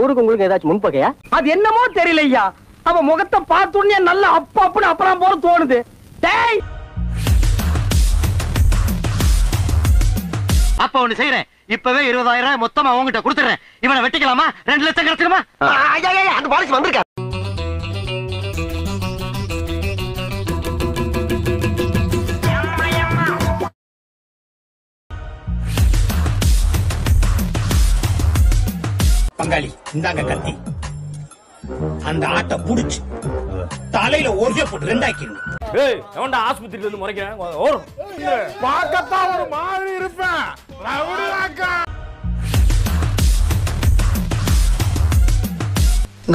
அவருக்கு உங்களுக்கு ஏதாச்சும் முன்பகையா? அது என்னமோ தெரியலையா, அவன் முகத்தை பார்த்துடனே நல்ல அப்புன்னு அப்புறம் போல தோணுது. டேய், அப்ப ஒண்ணு செய்யறேன், இப்பவே 20,000 மொத்தமா அவங்ககிட்ட கொடுத்துறேன். இவனை வெட்டிக்கலாமா? 2 லட்சம் கிடைச்சிருமா? அந்த பாலிசி வந்திருக்கா? பங்காளி இந்தாங்க கத்தி. அந்த ஆட்டை புடிச்சு தலையில ஒரே போட்டு 2 ஆக்கிடணும். ஏய், எவன்டா ஆஸ்பத்திரியில இருந்து முறைக்கிறேன்? ஓடும். பார்க்கத்தான் ஒரு மாதிரி இருப்பேன்.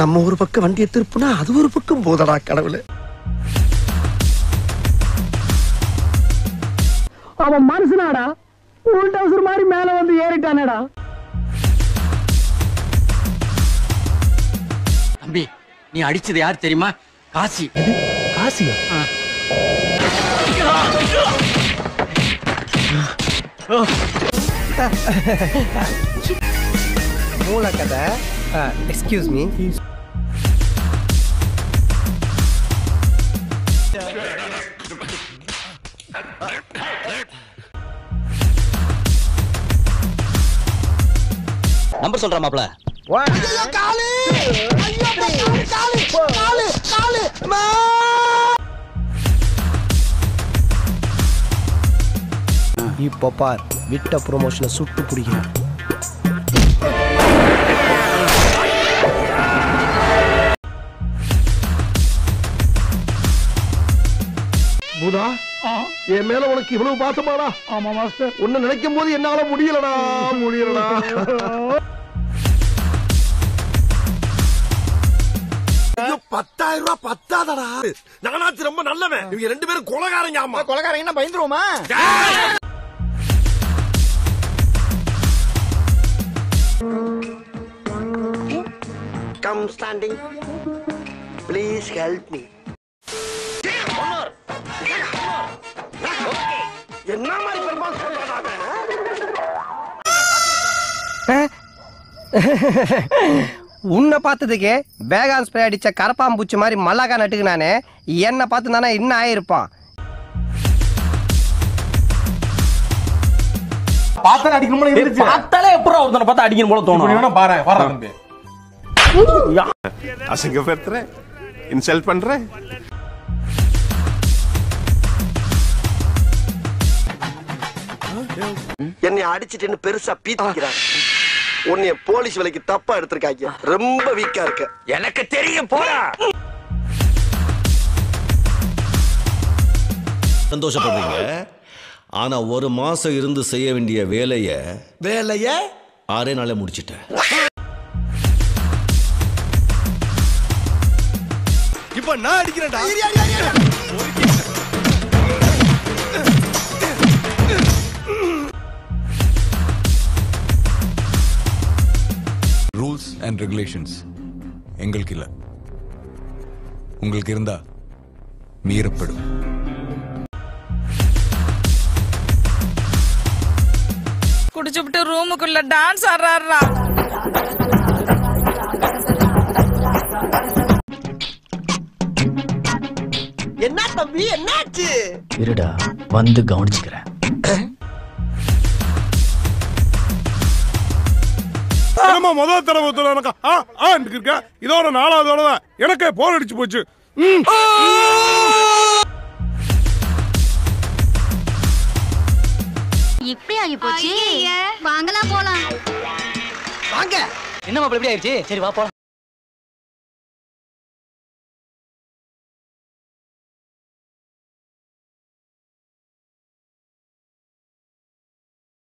நம்ம ஒரு பக்கம் வண்டியை திருப்புனா அது ஒரு பக்கம் போதடா கடவுளே. அவன் மனுஷனாடா, உள் டவுசர் மாதிரி மேல வந்து ஏறிட்டானடா. தம்பி, நீ அடிச்சது யார் தெரியுமா? காசி. காசியா? மூல கதை. Excuse me. நம்பர் சொல்ற மாப்ள. இப்போ பார், விட்ட ப்ரொமோஷனை சுட்டு பிடிக்கிறேன். பூதா, என் மேல உனக்கு இவ்வளவு பாசமாடா? ஆமா மாஸ்டர். ஒன்னு நினைக்கும் போது என்னால முடியலடா. 10,000 ரூபாய் பத்தாதடா. நானாச்சு ரொம்ப நல்லவன். இவங்க 2 பேரும் கொலைகாரங்க. ஆமா, கொலைகாரங்க பயந்துருவோமா? Come standing. Please help me. என்ன மாதிரி பெர்ஃபார்மன்ஸ் பண்றானே? உன்னை பார்த்ததுக்கே பேகான் ஸ்ப்ரே அடிச்ச கரப்பாம்பூச்சி மாதிரி மல்லாக்கா நட்டுக்குனானே. என்ன பார்த்து தானே இன்னும் ஆயிருப்பான். பார்த்தாலே அடிக்கணும் போல இருந்துச்சு. பார்த்தாலே எப்பறம் ஒருத்தனை பார்த்தா அடிக்கணும் போல தோணும். வேணா பாரு, வர தம்பி. அசிங்கப்படுத்துற, இன்சல்ட் பண்ற. என்னை அடிச்சிட்டு பெருசா பீத்திக்கிறான். உன்னைய போலீஸ் வேலைக்கு தப்பா எடுத்திருக்காங்க. ரொம்ப வீக்கா இருக்க. எனக்கு தெரியும், போடா. சந்தோஷப்படுறீங்க. ஆனா 1 மாசம் இருந்து செய்ய வேண்டிய வேலைய 6 நாள்ல முடிச்சிட்டேன். இப்ப நான் அடிக்கிறேன்டா. ரூல்ஸ் அண்ட் ரெகுலேஷன்ஸ் எங்களுக்கு இல்ல, உங்களுக்கு இருந்தா மீறப்படும். குடிச்சுட்டு ரூமுக்குள்ள டான்ஸ் ஆடுறாரா? என்ன தம்பி, என்னாச்சு? இருடா, வந்து கவனிச்சுக்கிறேன். முதல் தடவை இருக்க, இதோட 4வது தடவை எனக்கே போர் அடிச்சு போச்சு. இப்படி ஆகி போச்சு. வாங்கலாம், போலாம். வாங்க. என்ன மாப்ள இப்படி ஆயிடுச்சு? சரி வா போலாம்.